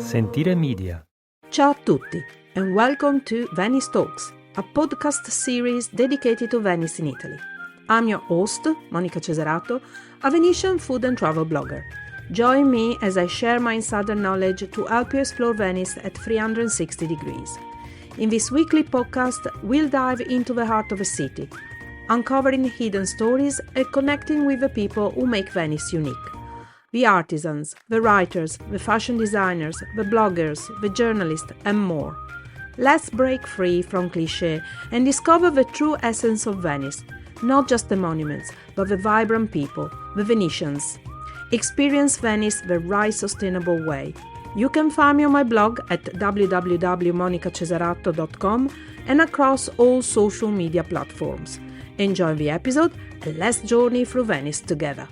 Sentire Media. Ciao a tutti and welcome to Venice Talks, a podcast series dedicated to Venice in Italy. I'm your host, Monica Cesarato, a Venetian food and travel blogger. Join me as I share my insider knowledge to help you explore Venice at 360 degrees. In this weekly podcast, we'll dive into the heart of a city, uncovering hidden stories and connecting with the people who make Venice unique. The artisans, the writers, the fashion designers, the bloggers, the journalists, and more. Let's break free from cliché and discover the true essence of Venice, not just the monuments, but the vibrant people, the Venetians. Experience Venice the right sustainable way. You can find me on my blog at www.monicacesarato.com and across all social media platforms. Enjoy the episode and let's journey through Venice together.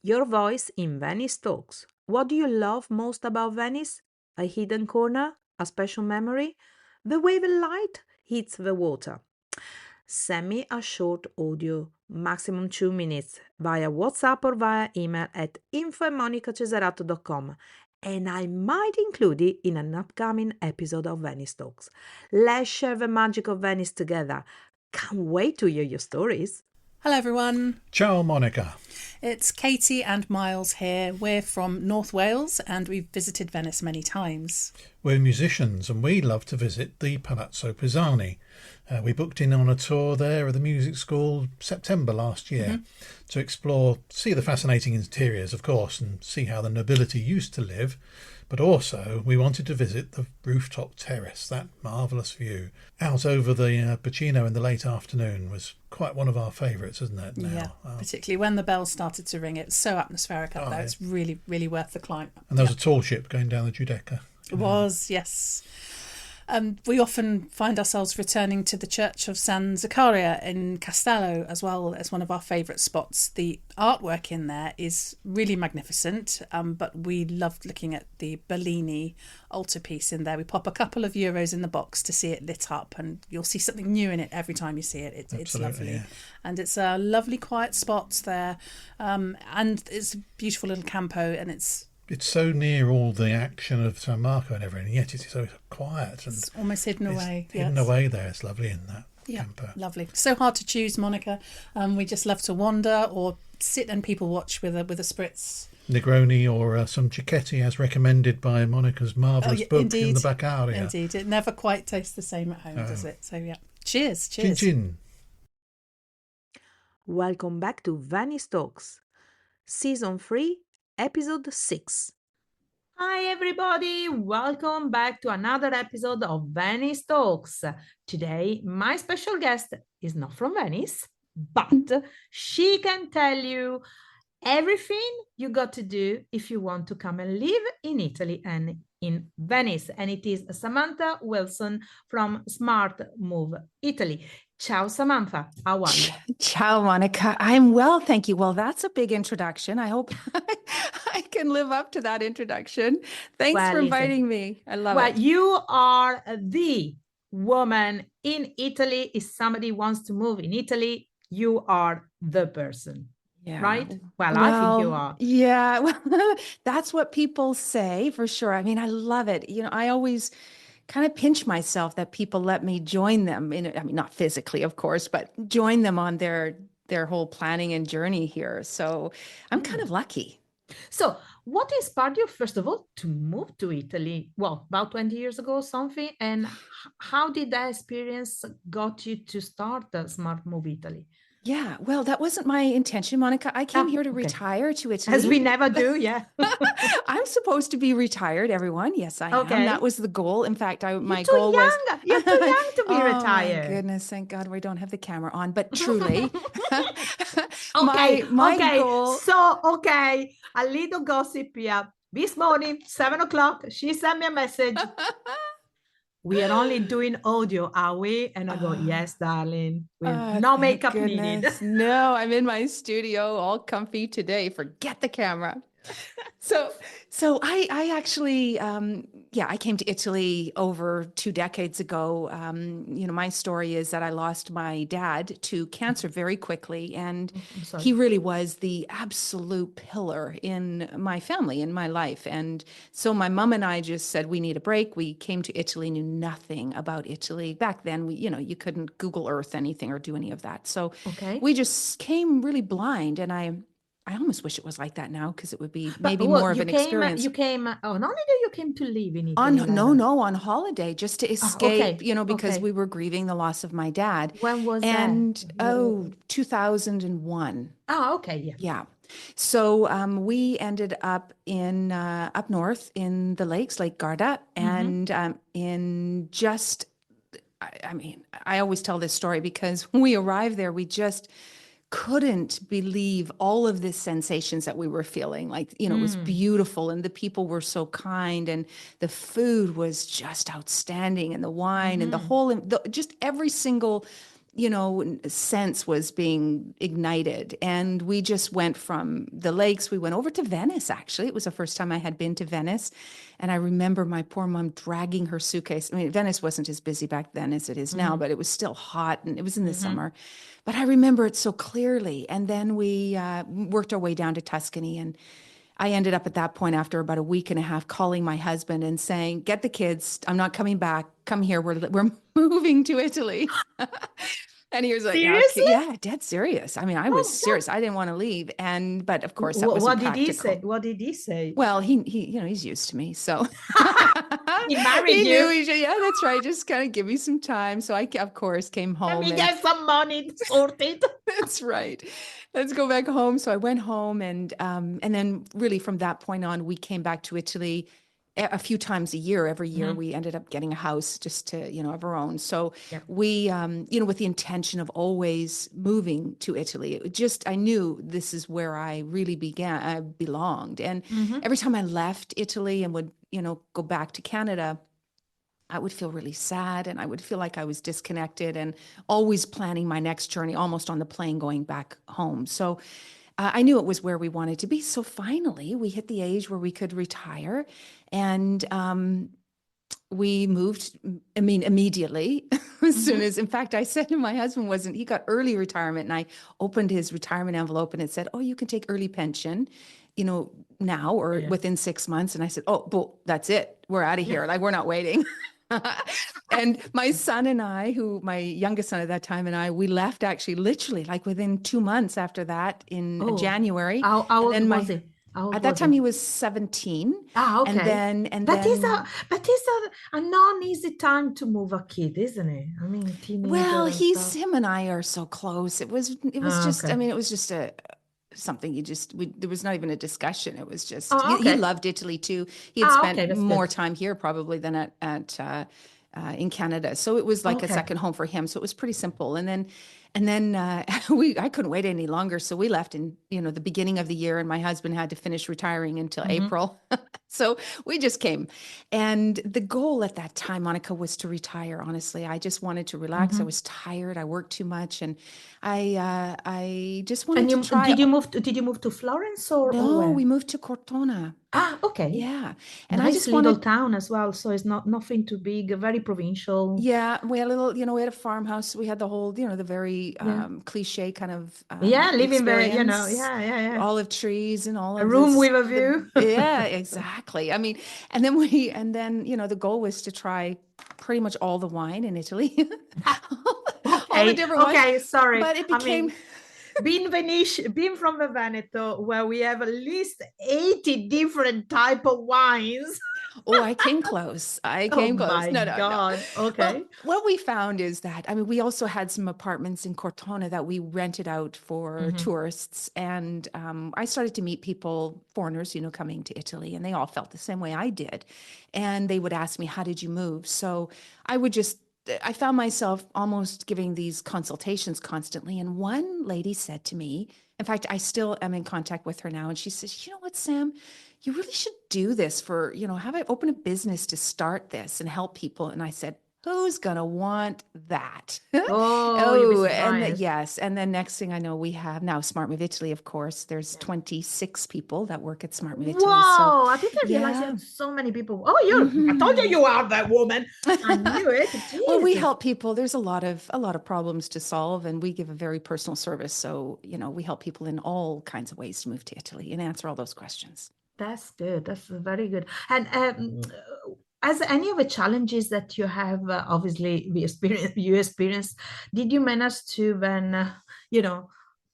Your voice in Venice Talks. What do you love most about Venice? A hidden corner? A special memory? The way the light hits the water? Send me a short audio, maximum 2 minutes, via WhatsApp or via email at info@monicacesarato.com, and I might include it in an upcoming episode of Venice Talks. Let's share the magic of Venice together. Can't wait to hear your stories. Hello everyone. Ciao Monica. It's Katie and Miles here. We're from North Wales and we've visited Venice many times. We're musicians and we love to visit the Palazzo Pisani. We booked in on a tour there at the music school September last year to explore, see the fascinating interiors of course, and see how the nobility used to live. But also we wanted to visit the rooftop terrace. That marvellous view out over the Bacino in the late afternoon was quite one of our favourites, isn't it? Now? Yeah, particularly when the bells started to ring. It's so atmospheric up there. It's really, really worth the climb. And there was a tall ship going down the Giudecca. It was, yes. We often find ourselves returning to the Church of San Zaccaria in Castello as well as one of our favourite spots. The artwork in there is really magnificent, but we loved looking at the Bellini altarpiece in there. We pop a couple of euros in the box to see it lit up, and you'll see something new in it every time you see it. It's lovely. Yeah. And it's a lovely quiet spot there, and it's a beautiful little campo, and it's so near all the action of San Marco and everything, yet it's so quiet. And it's almost hidden away. Hidden away there. It's lovely in that camper. Lovely. So hard to choose, Monica. We just love to wander or sit and people watch with a spritz. Negroni or some Cicchetti as recommended by Monica's marvellous book indeed. In the back area. Indeed. It never quite tastes the same at home, does it? So yeah. Cheers. Chin chin. Welcome back to Venice Talks, Season 3, Episode 6. Hi everybody, welcome back to another episode of Venice Talks. Today, my special guest is not from Venice, but she can tell you everything you got to do if you want to come and live in Italy and in Venice. And it is Samantha Wilson from Smart Move Italy. Ciao, Samantha. How are you? Ciao, Monica. I'm well, thank you. Well, that's a big introduction. I hope I can live up to that introduction. Thanks for inviting me. I love it. Well, you are the woman in Italy. If somebody wants to move in Italy, you are the person. Yeah. Right? Well, I think you are. Yeah, well, that's what people say for sure. I mean, I love it. You know, I always kind of pinch myself that people let me join them not physically, of course, but join them on their whole planning and journey here. So I'm kind of lucky. So what inspired you, first of all, to move to Italy? Well, about 20 years ago or something. And how did that experience got you to start the Smart Move Italy? Yeah, well, that wasn't my intention, Monica. I came here to retire to Italy. As we never do, yeah. I'm supposed to be retired, everyone. Yes, I am. That was the goal. In fact, my goal was... You're too young to be retired. Oh, my goodness. Thank God we don't have the camera on. But truly, my goal... So, a little gossip here. This morning, 7 o'clock, she sent me a message. We are only doing audio, are we? And I go, yes, darling. No makeup needed. No, I'm in my studio all comfy today. Forget the camera. So, so I actually, I came to Italy over 2 decades ago. My story is that I lost my dad to cancer very quickly, and I'm sorry. he really was the absolute pillar in my family, in my life. And so my mom and I just said, we need a break. We came to Italy, knew nothing about Italy. Back then, you couldn't Google Earth anything or do any of that. So Okay. we just came really blind, and I almost wish it was like that now, because it would be But maybe well, more of you an came, experience. you came, on holiday, you came to live in On Italy no, then? no, on holiday, just to escape, okay, because okay. we were grieving the loss of my dad. When was And that? 2001. Okay, yeah. Yeah. So we ended up in up north in the lakes, Lake Garda, and in just, I mean, I always tell this story because when we arrived there, we just couldn't believe all of the sensations that we were feeling. Like, it was beautiful, and the people were so kind, and the food was just outstanding, and the wine and the whole, just every single, sense was being ignited. And we just went from the lakes, we went over to Venice, actually. It was the first time I had been to Venice. And I remember my poor mom dragging her suitcase. I mean, Venice wasn't as busy back then as it is now, but it was still hot, and it was in the summer. But I remember it so clearly. And then we worked our way down to Tuscany. And I ended up at that point, after about a week and a half, calling my husband and saying, get the kids. I'm not coming back. Come here. We're moving to Italy. And he was like, Seriously? okay, yeah, dead serious. I mean, I was Oh, serious. I didn't want to leave. But of course, that wasn't what did he practical. say? What did he say? Well, he he's used to me, so He married he you. knew he should. Yeah, that's right. Just kind of give me some time. So I, of course, came Let home. me And get some money sorted. that's right. Let's go back home. So I went home, and then really from that point on, we came back to Italy a few times a year. Every year we ended up getting a house just to, of our own. So we, with the intention of always moving to Italy, I knew this is where I really belonged. And every time I left Italy and would, go back to Canada, I would feel really sad, and I would feel like I was disconnected, and always planning my next journey almost on the plane going back home. So I knew it was where we wanted to be. So finally, we hit the age where we could retire, and we moved, I mean, immediately, as soon as, in fact, I said to my husband, he got early retirement, and I opened his retirement envelope, and it said, oh, you can take early pension, now or within 6 months. And I said, oh, but that's it. We're out of here. Like, we're not waiting. And my son and I, my youngest son at that time, and we left actually literally like within 2 months after that in January. How old And was he? At that time, he was 17. Okay. And But then, it's a non-easy time to move a kid, isn't it? I mean, teenager well, and stuff. him and I are so close. It was just, okay. I mean, it was just something there was not even a discussion. It was just, Oh, he okay. loved Italy too. He had spent okay, that's more good. time here probably than at in Canada. So it was like a second home for him. So it was pretty simple. And then I couldn't wait any longer. So we left in, the beginning of the year, and my husband had to finish retiring until April. So we just came. And the goal at that time, Monica, was to retire. Honestly, I just wanted to relax. I was tired. I worked too much. And I just wanted to try. Did you move to Florence or No, where? we moved to Cortona. Okay. Yeah. And Nice I just little wanted, town as well, so it's nothing too big, very provincial. yeah, we had a little, we had a farmhouse. We had the whole, the very cliche kind of living very, experience. yeah. Olive trees and all A of room this. with a view. Yeah, exactly. I mean, and then the goal was to try pretty much all the wine in Italy. All the different wines. Okay, sorry. But it became... being from the Veneto, where we have at least 80 different type of wines. Oh, I came close. Oh my No. God. Okay. Well, what we found is that, I mean, we also had some apartments in Cortona that we rented out for tourists. And I started to meet people, foreigners, coming to Italy, and they all felt the same way I did. And they would ask me, how did you move? So I found myself almost giving these consultations constantly. And one lady said to me, in fact, I still am in contact with her now. And she says, you know what, Sam, you really should do this open a business to start this and help people. And I said, who's going to want that? Oh, you'd be And surprised. yes. And then next thing I know, we have now Smart Move Italy, of course. There's 26 people that work at Smart Move Italy. So Whoa, I didn't realize you yeah. had so many people. Oh, I told you are that woman. I knew it. Well, we Jesus. help people. There's a lot of problems to solve, and we give a very personal service. So, we help people in all kinds of ways to move to Italy and answer all those questions. That's good. That's very good. And as any of the challenges that you have, obviously you experienced, did you manage to then,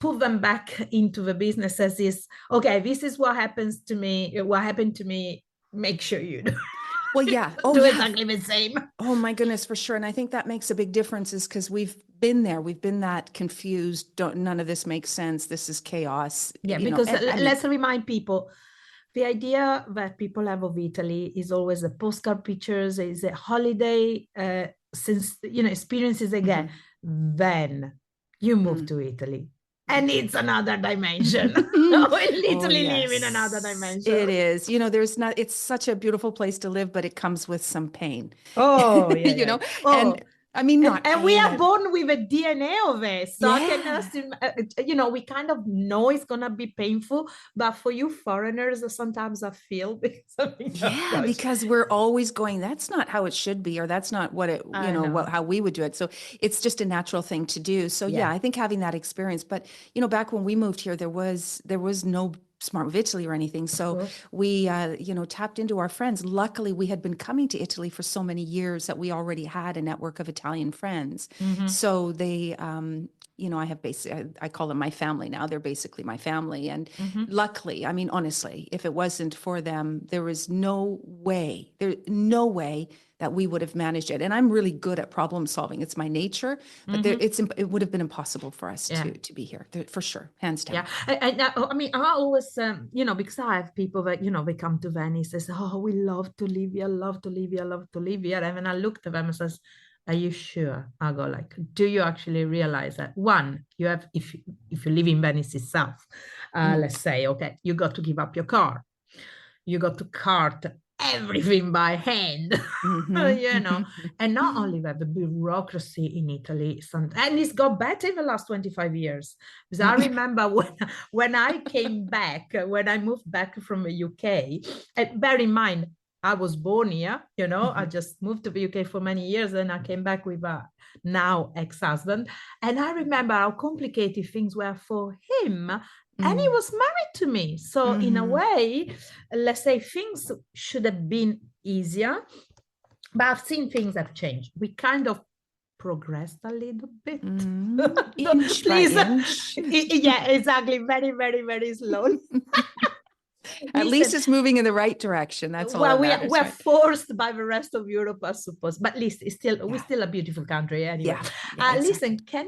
put them back into the business as is, okay, this is what happens to me, what happened to me, make sure you do, Well, yeah. Oh, do yeah. exactly the same. Oh my goodness, for sure. And I think that makes a big difference is because we've been there. We've been that confused. None of this makes sense. This is chaos. Yeah, because I mean, let's remind people, the idea that people have of Italy is always a postcard pictures, is a holiday, since experiences again. Then you move to Italy, and it's another dimension. We literally live in another dimension. It is. It's such a beautiful place to live, but it comes with some pain. Oh, yeah. Oh. And I mean, not and we pain. are born with a DNA of it. So I can Yeah. assume, we kind of know it's going to be painful. But for you foreigners, sometimes I feel Yeah, because we're always going, that's not how it should be, or that's not what it, I know. how we would do it. So it's just a natural thing to do. So yeah, I think having that experience, but back when we moved here, there was no Smart Move Italy or anything. So we, tapped into our friends. Luckily, we had been coming to Italy for so many years that we already had a network of Italian friends. So they, I have I call them my family now. They're basically my family. And luckily, I mean, honestly, if it wasn't for them, there was no way that we would have managed it. And I'm really good at problem solving. It's my nature, but it would have been impossible for us to be here, for sure, hands down. Yeah, I mean, I always, because I have people that, they come to Venice, they say, oh, we love to live here, love to live here, love to live here. And when I looked at them and says, are you sure? I go like, do you actually realize that one, you have, if you live in Venice itself, let's say, okay, you got to give up your car. You got to cart everything by hand, and not only that, the bureaucracy in Italy, and it's got better in the last 25 years. Because I remember when I came back, when I moved back from the UK, and bear in mind, I was born here, I just moved to the UK for many years, and I came back with a now ex-husband. And I remember how complicated things were for him. And he was married to me. So in a way, let's say things should have been easier, but I've seen things have changed. We kind of progressed a little bit. Inch by inch. Yeah, exactly. Very, very, very slowly. At least it's moving in the right direction. That's all. Well, that matters, we're right? forced by the rest of Europe, I suppose. But at least we're still a beautiful country anyway. Exactly. Listen, could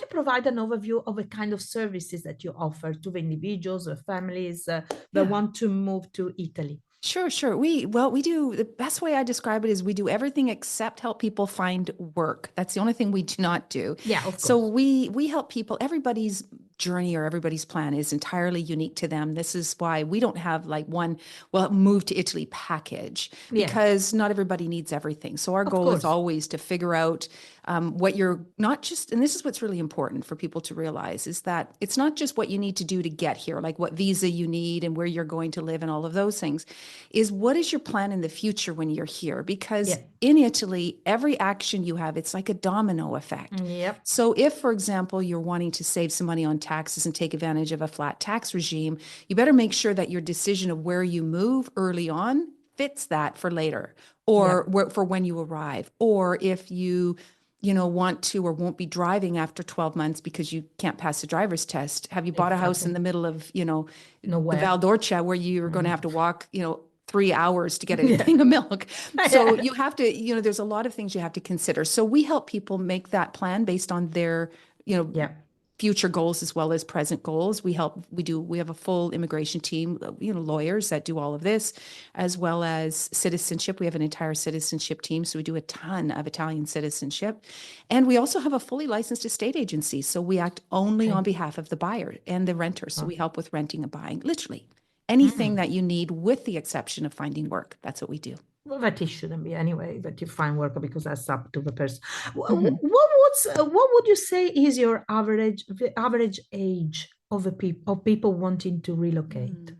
you provide an overview of the kind of services that you offer to the individuals or families that want to move to Italy? Sure. We do, the best way I describe it is we do everything except help people find work. That's the only thing we do not do. Yeah, of course. So we help people. Everybody's journey or everybody's plan is entirely unique to them. This is why we don't have like one, move to Italy package, because not everybody needs everything. So our goal is always to figure out what you're not just, and this is what's really important for people to realize, is that it's not just what you need to do to get here, like what visa you need and where you're going to live and all of those things, is what is your plan in the future when you're here? Because in Italy, every action you have, it's like a domino effect. Yep. So if, for example, you're wanting to save some money on taxes and take advantage of a flat tax regime, you better make sure that your decision of where you move early on fits that for later, or for when you arrive. Or if you want to or won't be driving after 12 months because you can't pass the driver's test. Have you bought a house in the middle of, nowhere, the Val d'Orcia, where you're going to have to walk, 3 hours to get a thing of milk? So you have to, there's a lot of things you have to consider. So we help people make that plan based on their, future goals as well as present goals. We have a full immigration team, lawyers that do all of this, as well as citizenship. We have an entire citizenship team. So we do a ton of Italian citizenship. And we also have a fully licensed estate agency. So we act only on behalf of the buyer and the renter. So we help with renting and buying, literally anything that you need, with the exception of finding work. That's what we do. Well, that it shouldn't be anyway, that you find work because that's up to the person. Mhm. What would you say is your average age of people wanting to relocate? Mm.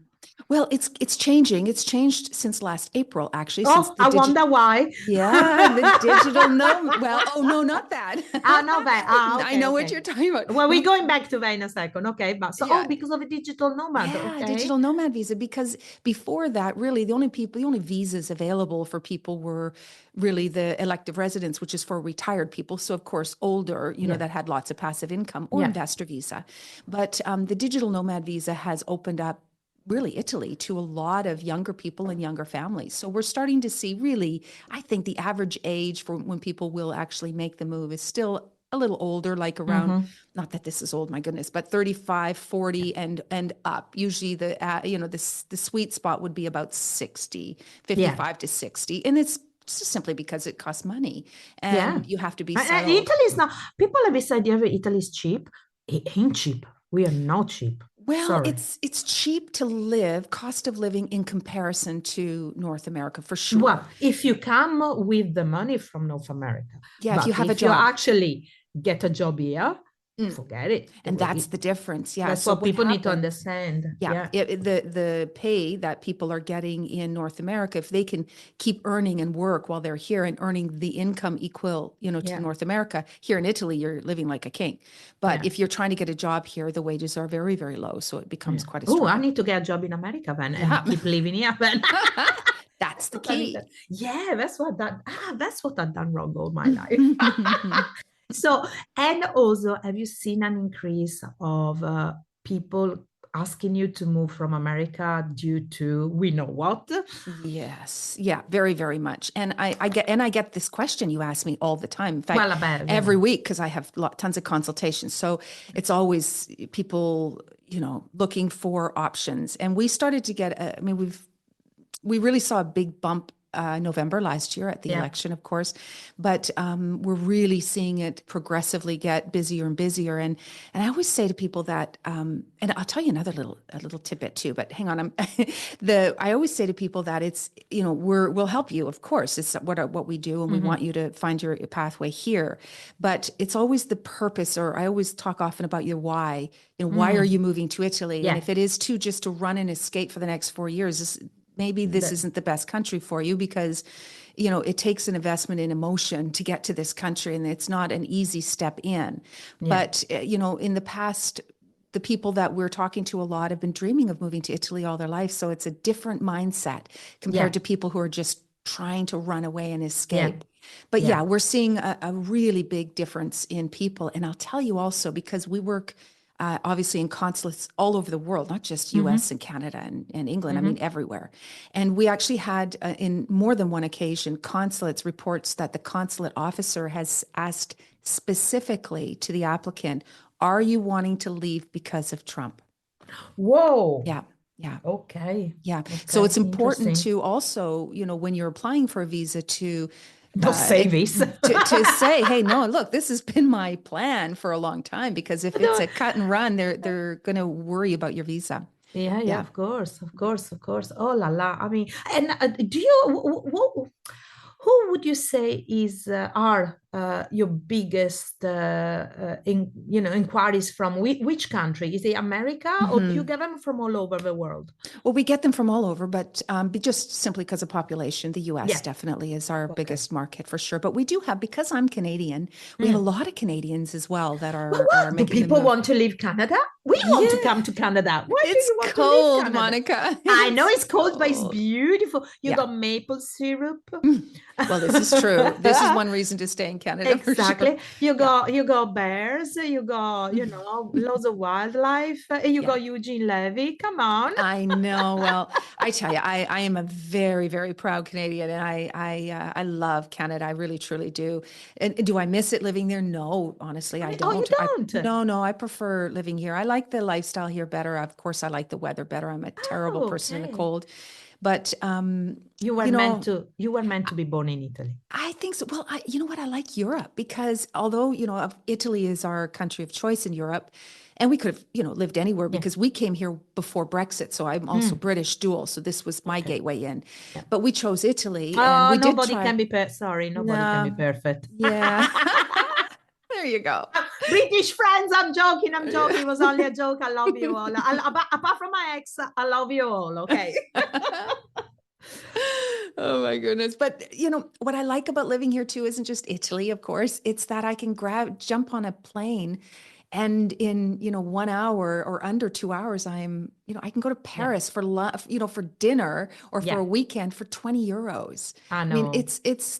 Well, it's changing. It's changed since last April, actually, since Oh, the I wonder why. yeah, the digital no. Well, oh no, not that. Ah, not that. Ah, I okay, know what okay. you're talking about. Well, we're No, going back to that in a second. Okay, but so yeah, because of a digital nomad. yeah, Okay. digital nomad visa. Because before that, really, the only visas available for people were really the elective residence, which is for retired people. So, of course, older, Yeah. that had lots of passive income, or Yeah. investor visa. But the digital nomad visa has opened up really Italy to a lot of younger people and younger families. So we're starting to see really, I think the average age for when people will actually make the move is still a little older, like around, Mm-hmm. not that this is old, my goodness, but 35, 40 and up. Usually the sweet spot would be about 60, Yeah. 55 to 60. And it's just simply because it costs money Yeah. and you have to be And settled. Italy is not, people have this idea that Italy is cheap. It ain't cheap. We are not cheap. Well, Sorry. it's cheap to live, cost of living in comparison to North America for sure. Well, if you come with the money from North America, Yeah, if you but have a if you job. actually get a job here, Mm. forget it. And that's the difference. Yeah. That's So what what people need to happens? understand. Yeah, Yeah. the pay that people are getting in North America, if they can keep earning and work while they're here and earning the income equal, to Yeah. North America, here in Italy, you're living like a king. But Yeah. if you're trying to get a job here, the wages are very, very low. So it becomes Yeah. quite a Oh, I struggle. need to get a job in America then Yeah. and keep living here then. That's the What I need to- key. yeah, that's what I've done wrong all my life. So, and also, have you seen an increase of people asking you to move from America due to we know what? Yes. Yeah, very, very much. And I get this question you ask me all the time. In fact, Well, about, every week, because I have tons of consultations. So it's always people, looking for options. And we started to get, I mean, we really saw a big bump November last year at the yeah. election, of course, but we're really seeing it progressively get busier and busier. And I always say to people that, and I'll tell you another little tidbit too. But hang on, I always say to people that it's we'll help you, of course. It's what we do, and we want you to find your pathway here. But it's always the purpose, or I always talk often about your why. Why are you moving to Italy? Yeah. And if it is just to run and escape for the next 4 years, maybe this isn't the best country for you because, it takes an investment in emotion to get to this country and it's not an easy step in. Yeah. But, in the past, the people that we're talking to a lot have been dreaming of moving to Italy all their life. So it's a different mindset compared to people who are just trying to run away and escape. But yeah, we're seeing a really big difference in people. And I'll tell you also, because we work obviously in consulates all over the world, not just US and Canada and England, I mean, everywhere. And we actually had, in more than one occasion, consulates reports that the consulate officer has asked specifically to the applicant, are you wanting to leave because of Trump? Whoa. Yeah. Yeah. Okay. Yeah. Okay. So it's important Interesting. to also, when you're applying for a visa to Don't say this. to say, hey, no, look, this has been my plan for a long time, because if it's a cut and run, they're going to worry about your visa. Yeah, Yeah. of course, of course, of course. Oh la la. I mean, and do you, who would you say are your biggest, inquiries from which country? Is it America, or do you get them from all over the world? Well, we get them from all over, but just simply because of population, the US Yeah. definitely is our biggest market for sure. But we do have, because I'm Canadian, we have a lot of Canadians as well that are Do making the people move. want to leave Canada? We want to come to Canada. Why do you want to leave cold, Canada? Monica. I know it's cold, but it's beautiful. You Yeah. got maple syrup. Well, this is true. This is one reason to stay in Canada. For Exactly. sure. You got bears, you got, loads of wildlife, and you got Eugene Levy. Come on. I know. Well, I tell you, I am a very, very proud Canadian, and I love Canada. I really, truly do. And do I miss it living there? No, honestly, I don't. Oh, you don't? No, I prefer living here. I like the lifestyle here better. Of course, I like the weather better. I'm a terrible person in the Okay. cold. But You were you know, meant to be born in Italy. I think so. Well, you know what? I like Europe because although, Italy is our country of choice in Europe, and we could have, lived anywhere Yeah. because we came here before Brexit. So I'm also British dual. So this was my gateway in. Yeah. But we chose Italy and we did nobody try. can be sorry, nobody can be perfect. Yeah. There you go. British friends, I'm joking. It was only a joke. I love you all. Apart from my ex, I love you all. Okay. Oh my goodness. But what I like about living here too isn't just Italy, of course. It's that I can jump on a plane and in, 1 hour or under 2 hours, I can go to Paris for for dinner or for a weekend for 20 euros. I know. I mean,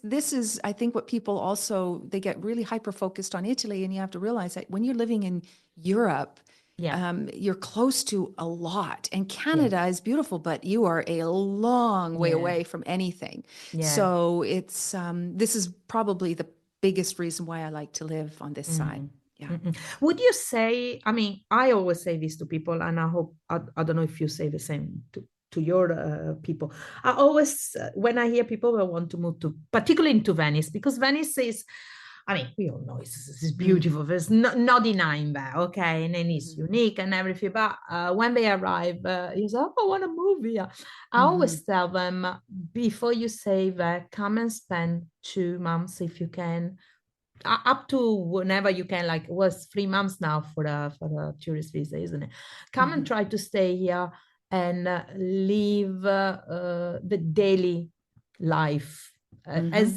this is, I think what people also, they get really hyper focused on Italy, and you have to realize that when you're living in Europe, you're close to a lot, and Canada is beautiful, but you are a long way away from anything. So it's this is probably the biggest reason why I like to live on this side. Yeah. Would you say, I mean, I always say this to people, and I hope, I don't know if you say the same to your people. I always, when I hear people that want to move particularly into Venice, because Venice is, I mean, we all know it's beautiful. There's no denying that, okay? And then it's unique and everything. But when they arrive, you say, oh, I want to move here. I always tell them, before you say that, come and spend 2 months if you can, up to whenever you can, like it was 3 months now for the tourist visa, isn't it? Come and try to stay here and live the daily life as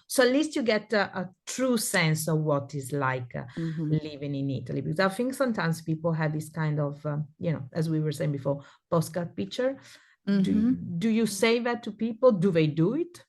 so at least you get a true sense of what is like living in Italy, because I think sometimes people have this kind of as we were saying before, postcard picture. Do you say that to people? Do they do it?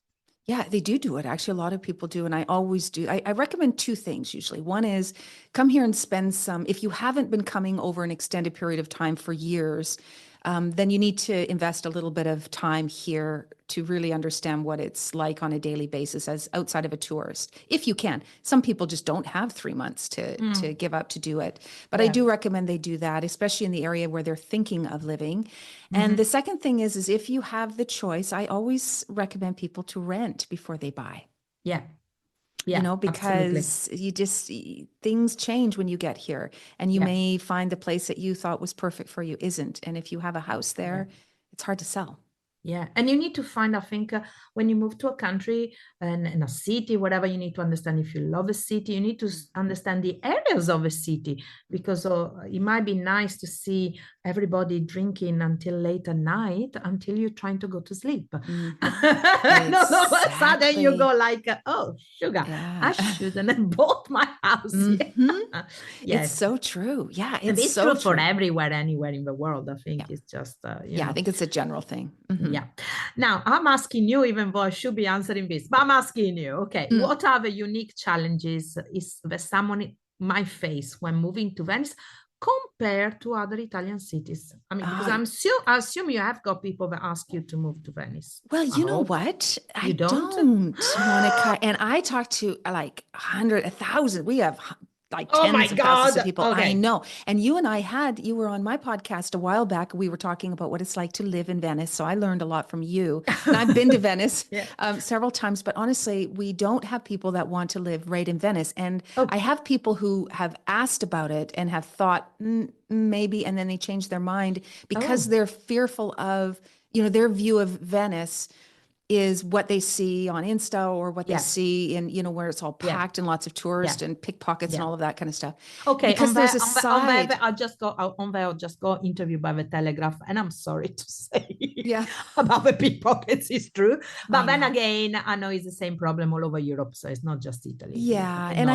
Yeah, they do it. Actually, a lot of people do. And I always do. I recommend 2 things usually. One is come here and spend some, if you haven't been coming over an extended period of time for years, then you need to invest a little bit of time here to really understand what it's like on a daily basis as outside of a tourist, if you can. Some people just don't have 3 months to give up to do it. But I do recommend they do that, especially in the area where they're thinking of living. And the second thing is if you have the choice, I always recommend people to rent before they buy. Yeah. Because things change when you get here, and you may find the place that you thought was perfect for you isn't. And if you have a house there, it's hard to sell. Yeah. And you need to find, I think, when you move to a country and in a city, whatever, you need to understand if you love a city, you need to understand the areas of a city, because it might be nice to see everybody drinking until late at night until you're trying to go to sleep. And all of a sudden you go like, oh, sugar, I shouldn't have bought my house. It's so true. Yeah, it's so true for everywhere, anywhere in the world. I think it's just, I think it's a general thing. Yeah. Now, I'm asking you, even though I should be answering this, but I'm asking you, okay, what are the unique challenges that someone might face when moving to Venice compared to other Italian cities? I mean, because I assume you have got people that ask you to move to Venice. Well, you know what? I don't, Monica. And I talk to like 100, 1,000. We have like tens of thousands of people. I know. And you were on my podcast a while back. We were talking about what it's like to live in Venice. So I learned a lot from you. And I've been to Venice several times, but honestly, we don't have people that want to live right in Venice. And I have people who have asked about it and have thought maybe, and then they change their mind because they're fearful of, their view of Venice is what they see on Insta or what they see in, where it's all packed and lots of tourists and pickpockets and all of that kind of stuff. Okay. Because there's a side. I just got interviewed by the Telegraph, and I'm sorry to say about the pickpockets is true. But then again, I know it's the same problem all over Europe. So it's not just Italy. Yeah. And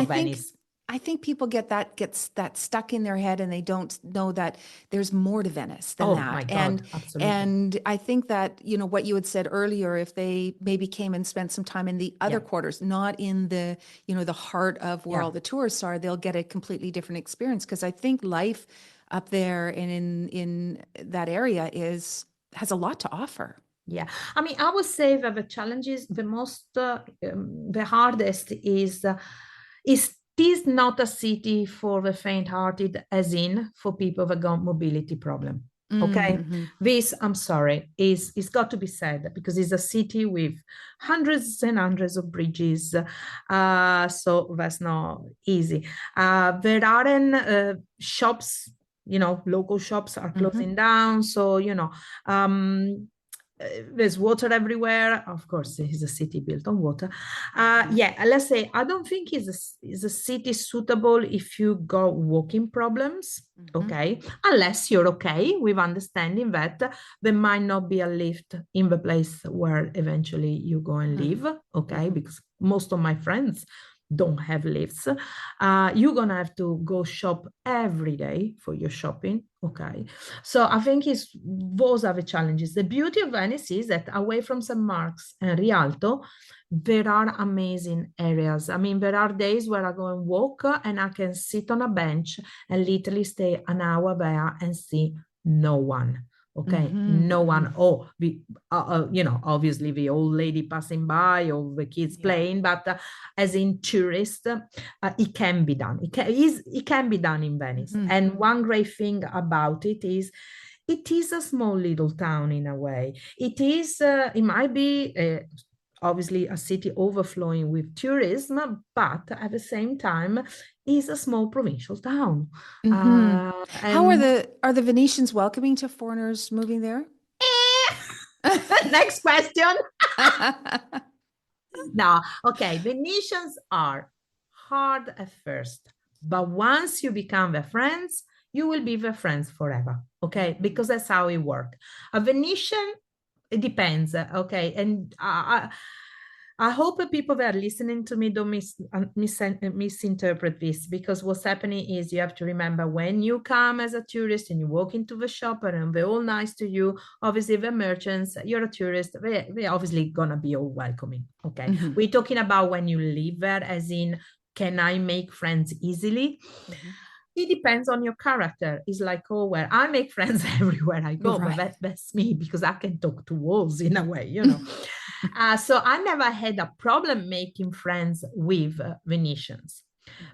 I think people gets that stuck in their head, and they don't know that there's more to Venice than that. My God, absolutely. And I think that, what you had said earlier, if they maybe came and spent some time in the other quarters, not in the, the heart of where all the tourists are, they'll get a completely different experience. Because I think life up there and in that area has a lot to offer. Yeah, I mean, I would say that the challenges, the hardest is not a city for the faint-hearted, as in for people that got mobility problem. Okay, Mm-hmm. this, I'm sorry, is got to be said, because it's a city with hundreds and hundreds of bridges, so that's not easy. There aren't shops, local shops are closing down, so there's water everywhere. Of course, it's a city built on water. Yeah, let's say I don't think it's a city suitable if you got walking problems. Okay, unless you're okay with understanding that there might not be a lift in the place where eventually you go and live. Okay, because most of my friends don't have lifts. You're gonna have to go shop every day for your shopping. Okay, so I think those are the challenges. The beauty of Venice is that away from St. Mark's and Rialto, there are amazing areas. I mean, there are days where I go and walk and I can sit on a bench and literally stay an hour there and see no one. Okay, no one. Oh, obviously the old lady passing by or the kids playing, but as in tourist, it can be done. It can be done in Venice. And one great thing about it is a small little town in a way. It might be obviously a city overflowing with tourism, but at the same time is a small provincial town. How are the Venetians welcoming to foreigners moving there? Next question. No, okay. Venetians are hard at first, but once you become their friends, you will be their friends forever. Okay, because that's how it works. A Venetian, it depends. Okay, and I hope that people that are listening to me don't misinterpret this, because what's happening is you have to remember when you come as a tourist and you walk into the shop and they're all nice to you. Obviously, the merchants, you're a tourist, they're obviously going to be all welcoming. Okay. We're talking about when you live there, as in, can I make friends easily? It depends on your character. It's like, oh, well, I make friends everywhere I go, but that's me, because I can talk to walls in a way, So I never had a problem making friends with Venetians.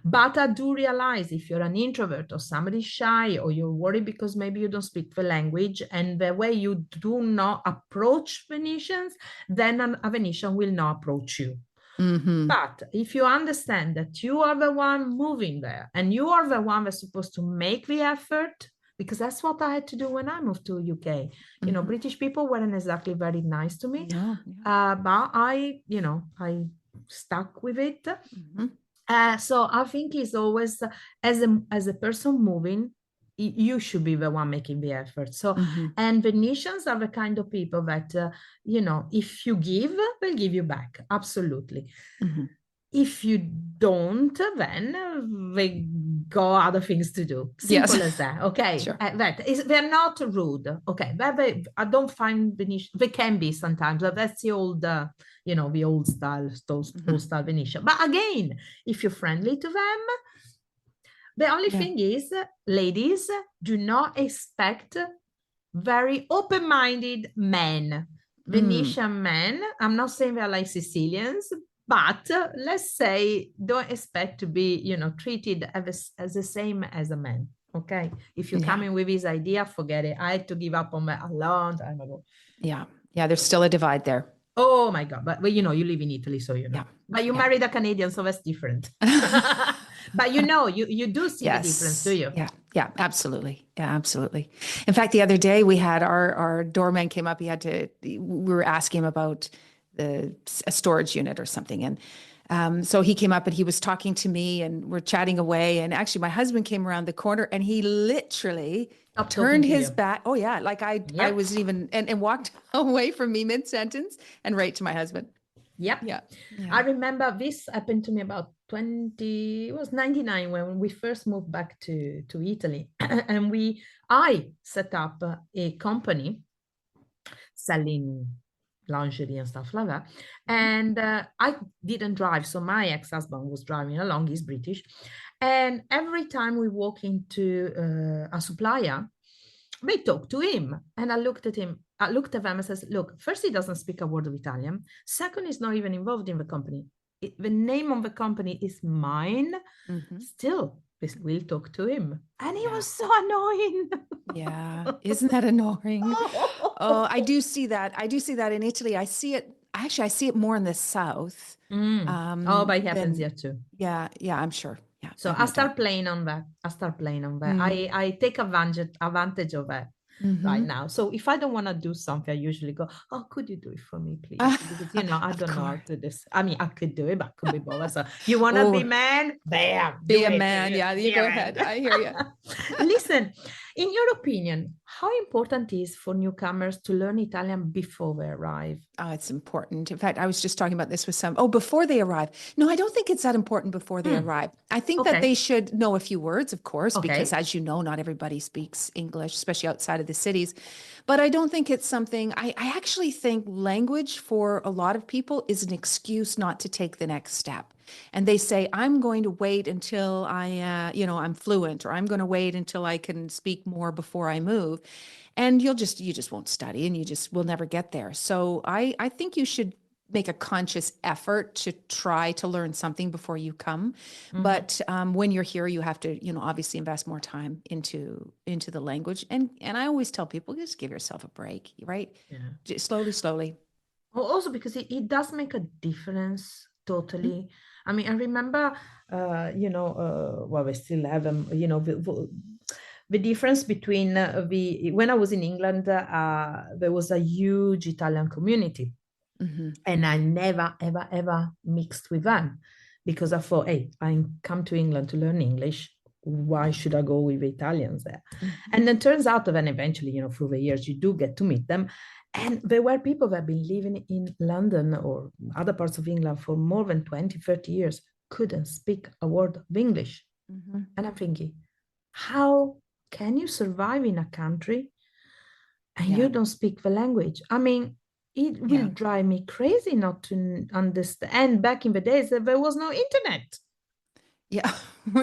But I do realize if you're an introvert or somebody shy, or you're worried because maybe you don't speak the language, and the way you do not approach Venetians, then a Venetian will not approach you. But if you understand that you are the one moving there and you are the one that's supposed to make the effort, because that's what I had to do when I moved to UK. British people weren't exactly very nice to me, but I stuck with it. So I think it's always, as a person moving, you should be the one making the effort. So, and Venetians are the kind of people that, if you give, they'll give you back. Absolutely. If you don't, then they got other things to do. Simple as that. Okay. Sure. They're not rude. Okay. I don't find Venetian, they can be sometimes, but that's the old, the old style, old style Venetian. But again, if you're friendly to them, the only thing is, ladies, do not expect very open-minded men. Venetian men, I'm not saying they're like Sicilians, but let's say don't expect to be, treated as the same as a man. Okay. If you come in with this idea, forget it. I had to give up on that a long time ago. Yeah. There's still a divide there. Oh my God. But you live in Italy, so But you married a Canadian, so that's different. But you do see the difference, do you? Yeah, absolutely. Yeah, absolutely. In fact, the other day we had our doorman came up. We were asking him about a storage unit or something. And so he came up and he was talking to me and we're chatting away. And actually my husband came around the corner and he literally turned his back. Oh yeah. Like I was even, and walked away from me mid-sentence and right to my husband. Yep. Yeah. I remember this happened to me about 99 when we first moved back to Italy. And I set up a company selling lingerie and stuff like that. And I didn't drive. So my ex-husband was driving along. He's British. And every time we walk into a supplier, they talk to him. And I looked at him. I looked at them and says, look, first, he doesn't speak a word of Italian. Second, he's not even involved in the company. The name of the company is mine. Still, we'll talk to him. And he Yeah. was so annoying. Yeah. Isn't that annoying? Oh, I do see that. I do see that in Italy. I see it. Actually, I see it more in the south. Oh, but it happens Than, here too. yeah. Yeah. I'm sure. Yeah. I So have I no doubt. start playing on that. I start playing on that. Mm. I take advantage of it right now. So if I don't want to do something, I usually go, oh, could you do it for me, please? Because, I Of don't know how course. to do this. I mean, I could do it, but I could be bothered. So you want to Oh, be man? Bam, be do a it. man. Yeah. You Be a go man. ahead. I hear you. Listen, in your opinion, how important is for newcomers to learn Italian before they arrive? Oh, it's important. In fact, I was just talking about this with before they arrive. No, I don't think it's that important before they arrive. I think that Okay. they should know a few words, of course, because Okay. as you know, not everybody speaks English, especially outside of the cities. But I don't think it's something, I actually think language for a lot of people is an excuse not to take the next step. And they say, I'm going to wait until I'm fluent, or I'm going to wait until I can speak more before I move. And you just won't study, and you just will never get there. So I think you should make a conscious effort to try to learn something before you come. But when you're here, you have to, obviously invest more time into the language. And I always tell people, just give yourself a break, right? Yeah. Just slowly. Also because it does make a difference totally. I mean, I remember, well, we still have them, the difference between when I was in England, there was a huge Italian community, and I never, ever, ever mixed with them because I thought, hey, I come to England to learn English. Why should I go with Italians there? And then turns out that eventually, through the years, you do get to meet them. And there were people that have been living in London or other parts of England for more than 20, 30 years, couldn't speak a word of English. And I'm thinking, how can you survive in a country and you don't speak the language? I mean, it will drive me crazy not to understand. And back in the days, there was no internet. Yeah.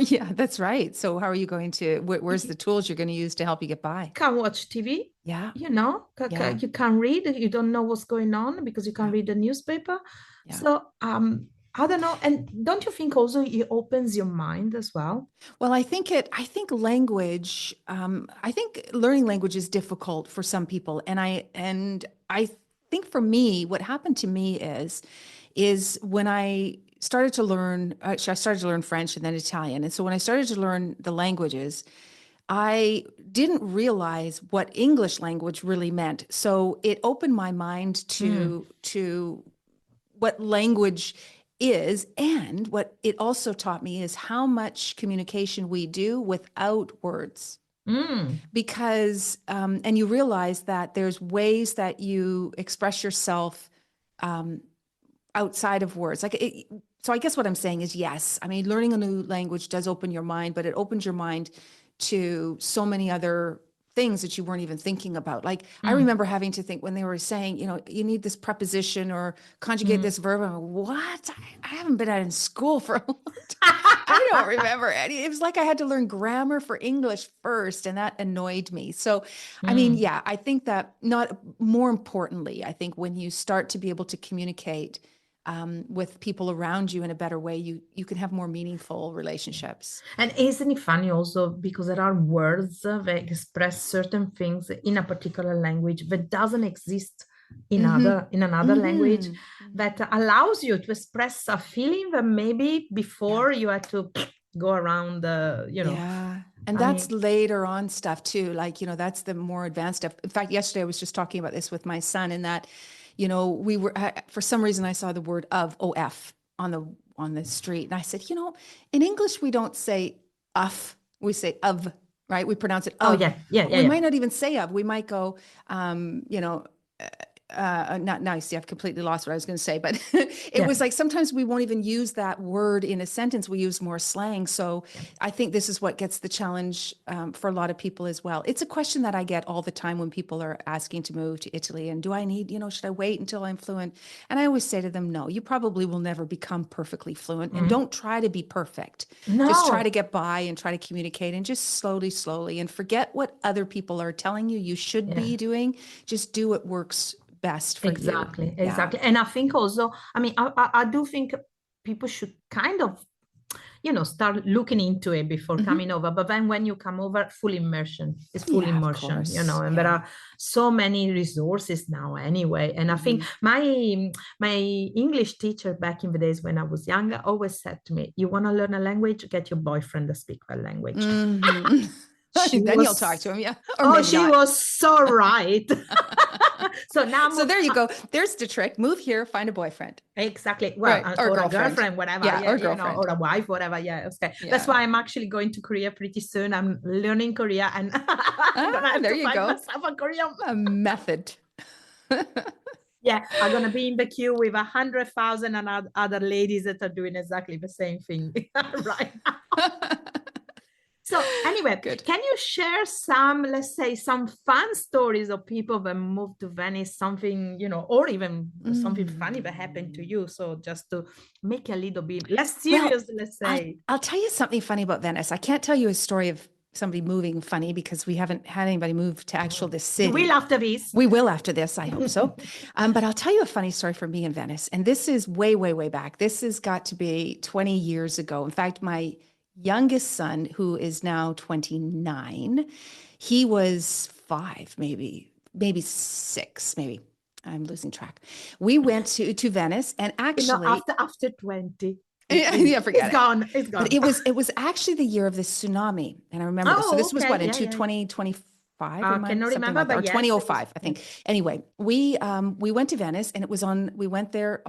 Yeah, that's right. So how are you going to, where's the tools you're going to use to help you get by? Can't watch TV. Yeah. You can't read. You don't know what's going on because you can't read the newspaper. Yeah. So I don't know. And don't you think also it opens your mind as well? Well, I think language, I think learning language is difficult for some people. And I think for me, what happened to me is when I started to learn, actually I started to learn French and then Italian. And so when I started to learn the languages, I didn't realize what English language really meant. So it opened my mind to what language is, and what it also taught me is how much communication we do without words. Because and you realize that there's ways that you express yourself outside of words. So I guess what I'm saying is, yes, I mean, learning a new language does open your mind, but it opens your mind to so many other things that you weren't even thinking about. Like I remember having to think when they were saying, you need this preposition or conjugate this verb. I'm like, what? I haven't been out in school for a long time. I don't remember any. It was like I had to learn grammar for English first, and that annoyed me. So, I mean, yeah, I think that more importantly, I think when you start to be able to communicate with people around you in a better way, you can have more meaningful relationships. And isn't it funny also because there are words that express certain things in a particular language that doesn't exist in another language, that allows you to express a feeling that maybe before you had to go around Yeah. And that's later on stuff too. Like, that's the more advanced stuff. In fact, yesterday I was just talking about this with my son, in that we were, for some reason I saw the word of on the street. And I said, in English, we don't say of, we say of, right? We pronounce it of. We might not even say of. We might go, not nice. I've completely lost what I was going to say, but it was like sometimes we won't even use that word in a sentence. We use more slang. So I think this is what gets the challenge for a lot of people as well. It's a question that I get all the time when people are asking to move to Italy, and do I need, should I wait until I'm fluent? And I always say to them, no, you probably will never become perfectly fluent, and don't try to be perfect. No. Just try to get by and try to communicate, and just slowly, and forget what other people are telling you should be doing. Just do what works best for you. Exactly. And I think also, I mean, I do think people should kind of, start looking into it before coming over. But then when you come over, full immersion. It's full Yeah, of immersion, course. and there are so many resources now anyway. And I think my English teacher back in the days when I was younger always said to me, you want to learn a language, get your boyfriend to speak that language. Then you'll talk to him, yeah. Or Oh, maybe she not. was so right. So now, so there you go. There's the trick. Move here, find a boyfriend. Exactly. Well, Right. Or a girlfriend. girlfriend, whatever. Yeah, Yeah, or girlfriend. or a wife, whatever. Yeah, okay. Yeah. That's why I'm actually going to Korea pretty soon. I'm learning Korea, and I'm gonna have to find myself a Korean. A method. Yeah, I'm gonna be in the queue with 100,000 and other ladies that are doing exactly the same thing right now. So anyway, Good. Can you share some, let's say, some fun stories of people that moved to Venice, something, or even something funny that happened to you? So just to make it a little bit less serious, let's say. I'll tell you something funny about Venice. I can't tell you a story of somebody moving funny because we haven't had anybody move to this city. We will after this. We will after this, I hope so. But I'll tell you a funny story for me in Venice. And this is way, way, way back. This has got to be 20 years ago. In fact, my youngest son, who is now 29, he was 5, maybe 6, maybe. I'm losing track. We went to Venice, and actually after 20. Yeah, forget it's gone. It's gone. But it was actually the year of the tsunami, and I remember this. So this was what in 2025. I cannot remember, but or 2005, I think. Anyway, we went to Venice, and we went there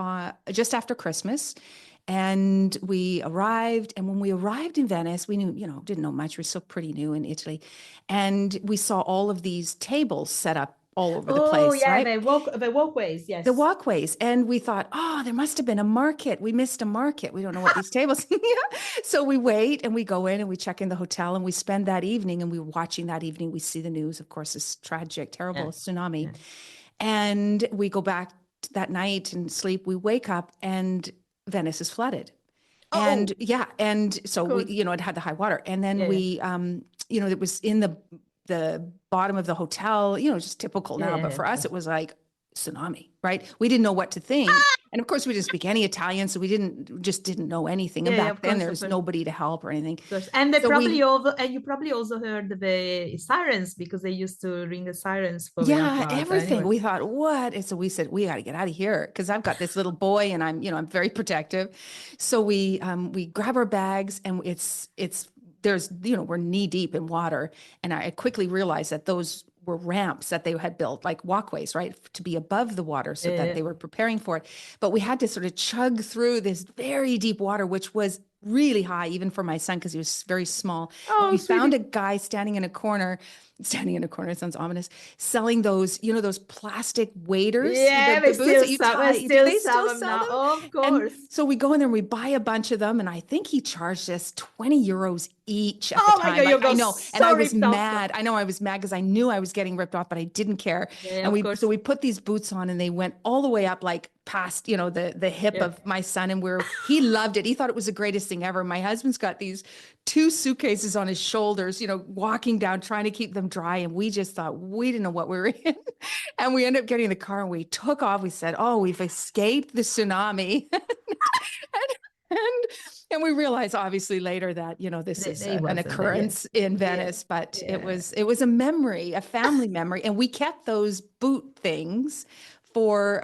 just after Christmas. And we arrived, and when we arrived in Venice, we knew, didn't know much. We're so pretty new in Italy. And we saw all of these tables set up all over the place. Oh, yeah, right? the walkways, yes. The walkways. And we thought, there must have been a market. We missed a market. We don't know what these tables. So we wait, and we go in, and we check in the hotel, and we spend that evening, and we're watching that evening. We see the news, of course, this tragic, terrible tsunami. Yeah. And we go back that night and sleep. We wake up, and Venice is flooded. And so we, it had the high water. And then it was in the bottom of the hotel, just typical now. But for us, it was like tsunami, right? We didn't know what to think. And of course, we didn't speak any Italian, so we didn't know anything. And back then, there's nobody to help or anything. And you probably also heard the sirens, because they used to ring the sirens for everything. Anyway. We thought, what? And so we said, we got to get out of here, because I've got this little boy, and I'm very protective. So we grab our bags, and there's we're knee deep in water, and I quickly realized that those were ramps that they had built, like walkways, right, to be above the water, so that they were preparing for it. But we had to sort of chug through this very deep water, which was really high, even for my son, because he was very small. We found a guy standing in a corner, it sounds ominous, selling those, those plastic waders. Yeah, the boots that you tie. They still sell them now. Of course. And so we go in there and we buy a bunch of them, and I think he charged us 20 euros each at the time. My God, I know. So and I was mad. I know I was mad because I knew I was getting ripped off, but I didn't care. Yeah, and so we put these boots on, and they went all the way up, like past, the hip of my son. And he loved it. He thought it was the greatest thing ever. My husband's got these 2 suitcases on his shoulders, walking down, trying to keep them dry. And we just thought, we didn't know what we were in. And we ended up getting in the car, and we took off. We said, we've escaped the tsunami. And we realized obviously later that, this is an occurrence in Venice, but it was a memory, a family memory. And we kept those boot things for,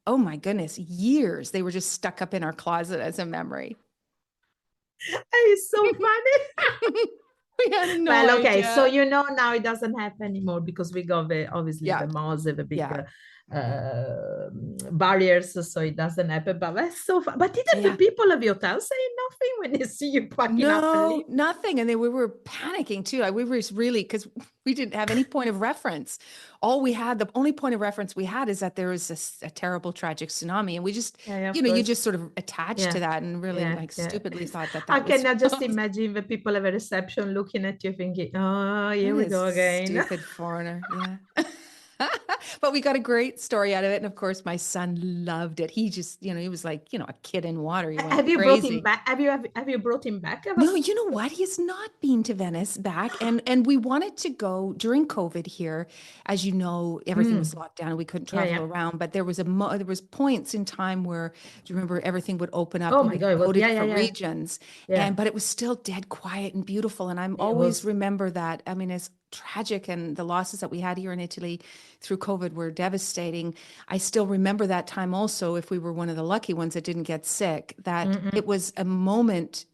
oh my goodness, years. They were just stuck up in our closet as a memory. It's so funny. We had no idea. So now it doesn't happen anymore, because we got the malls, the big barriers, so it doesn't happen. But that's so fun. But didn't the people of the hotel say nothing when they see you packing up? No, nothing. And then we were panicking too. We were really, because we didn't have any point of reference. The only point of reference we had is that there was a terrible, tragic tsunami, and we just, you just sort of attached to that, and really stupidly thought that. I cannot just imagine the people at the reception looking at you, thinking, "Oh, here we go again." Stupid foreigner. Yeah. But we got a great story out of it. And of course, my son loved it. He just, he was like, a kid in water. He went Have you brought him crazy. back? Have you brought him back ever? No, you know what? He has not been to Venice back. And we wanted to go during COVID here. As you know, everything was locked down and we couldn't travel around. But there was there was points in time where, do you remember, everything would open up Oh and my we'd God, go to yeah, different yeah. regions. Yeah. But it was still dead quiet and beautiful. And I'm It always was. remember that. I mean, as tragic and the losses that we had here in Italy through COVID were devastating. I still remember that time also, if we were one of the lucky ones that didn't get sick, that it was a moment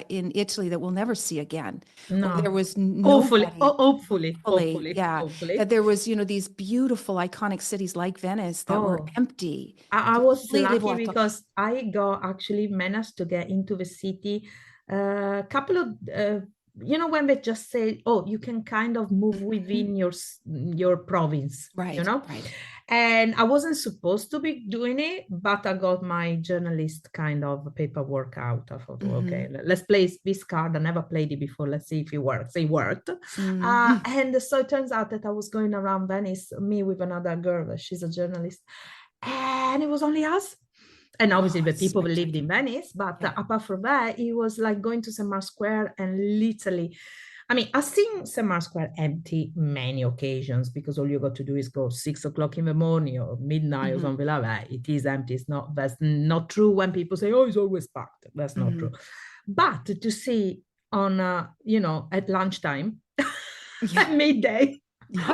in Italy that we'll never see again, where there No. was Hopefully, nobody. hopefully. That there was, these beautiful iconic cities like Venice that were Oh, empty, I was completely lucky blocked off. because I got actually managed to get into the city a couple of, when they just say, oh, you can kind of move within your province, Right, right. And I wasn't supposed to be doing it, but I got my journalist kind of paperwork out. I thought, okay, let's play this card. I never played it before. Let's see if it works. It worked. And so it turns out that I was going around Venice, me with another girl. She's a journalist. And it was only us. And obviously the people that lived in Venice, but apart from that, it was like going to St. Mark's Square and literally, I mean, I've seen St. Mark's Square empty many occasions because all you got to do is go 6 o'clock in the morning or midnight or something like that. It is empty. That's not true when people say, oh, it's always packed. That's not true. But to see on, at lunchtime, at midday,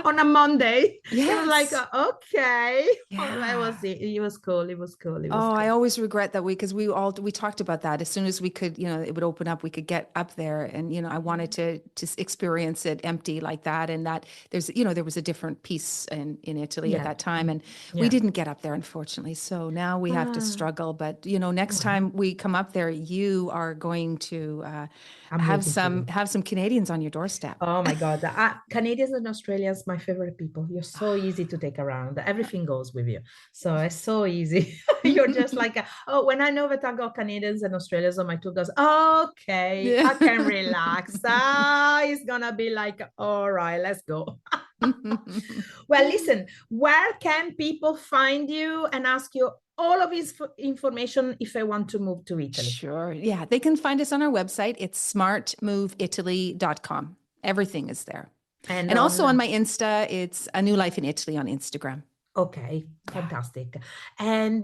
on a Monday, it was like, okay, that was it. It was cool. It was cool. It was cool. I always regret that because we talked about that. As soon as we could, it would open up, we could get up there, and I wanted to experience it empty like that. And that there's, there was a different piece in Italy at that time, and we didn't get up there, unfortunately. So now we have to struggle. But next time we come up there, you are going to have some Canadians on your doorstep. Oh my God, Canadians and Australians, my favorite people. You're so easy to take around. Everything goes with you. So it's so easy. You're just like, when I know that I got Canadians and Australians on my tour, goes, okay, I can relax. It's gonna be like, all right, let's go. Well, listen, where can people find you and ask you all of his information if they want to move to Italy? Sure. Yeah, they can find us on our website. It's smartmoveitaly.com. Everything is there. And also on my Insta, it's A New Life in Italy on Instagram. Okay, fantastic. And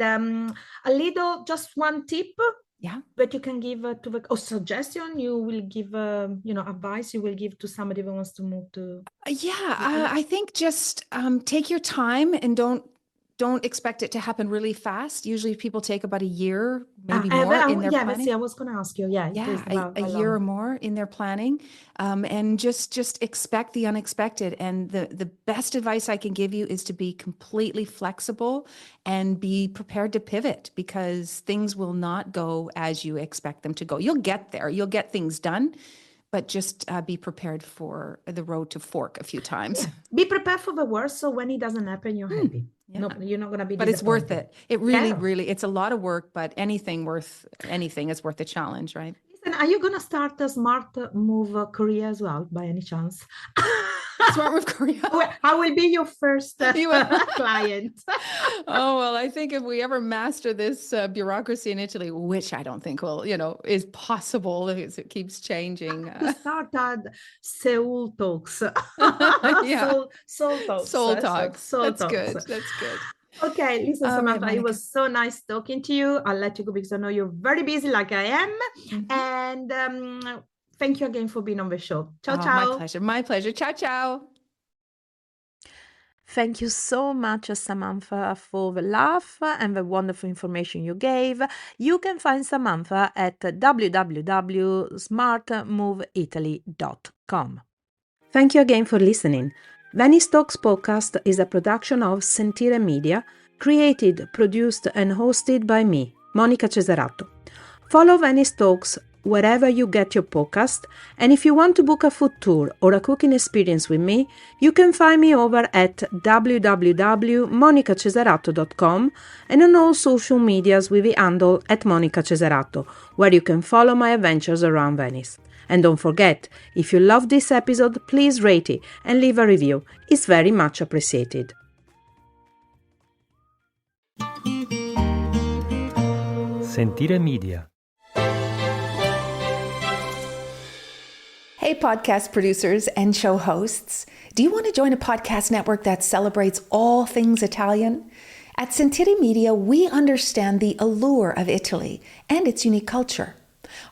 just one tip that you can give suggestion you will give, advice you will give to somebody who wants to move to I think just take your time and don't expect it to happen really fast. Usually people take about a year, maybe more in their planning. I was going to ask you. A year or more in their planning. And just expect the unexpected. And the best advice I can give you is to be completely flexible and be prepared to pivot, because things will not go as you expect them to go. You'll get there. You'll get things done. But just be prepared for the road to fork a few times. Yeah. Be prepared for the worst, so when it doesn't happen, you're happy. Yeah. No, you're not going to be. But it's worth it. It really, it's a lot of work. But anything is worth the challenge, right? Listen, are you going to start a Smart Move career as well, by any chance? Smart Move career. I will be your first client. Oh, well, I think if we ever master this bureaucracy in Italy, which I don't think will, is possible as it keeps changing. Start at Seoul Talks. Soul Talks. That's good. Okay, listen, Samantha, it was so nice talking to you. I'll let you go because I know you're very busy like I am. And thank you again for being on the show. Ciao, ciao. My pleasure. Ciao, ciao. Thank you so much, Samantha, for the laugh and the wonderful information you gave. You can find Samantha at www.smartmoveitaly.com. Thank you again for listening. Venice Talks podcast is a production of Sentire Media, created, produced and hosted by me, Monica Cesarato. Follow Venice Talks wherever you get your podcast, and if you want to book a food tour or a cooking experience with me, you can find me over at www.monicacesarato.com and on all social medias with the handle @monicacesarato, where you can follow my adventures around Venice. And don't forget, if you love this episode, please rate it and leave a review. It's very much appreciated. Sentire Media. Hey, podcast producers and show hosts. Do you want to join a podcast network that celebrates all things Italian? At Sentire Media, we understand the allure of Italy and its unique culture.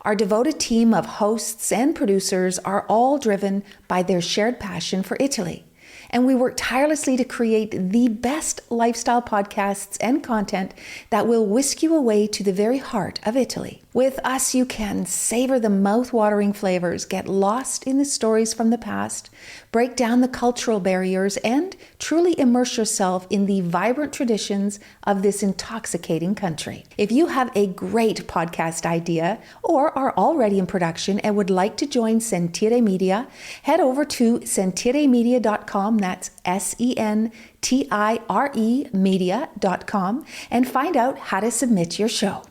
Our devoted team of hosts and producers are all driven by their shared passion for Italy. And we work tirelessly to create the best lifestyle podcasts and content that will whisk you away to the very heart of Italy. With us, you can savor the mouth-watering flavors, get lost in the stories from the past, break down the cultural barriers, and truly immerse yourself in the vibrant traditions of this intoxicating country. If you have a great podcast idea or are already in production and would like to join Sentire Media, head over to sentiremedia.com, that's SENTIRE media.com, and find out how to submit your show.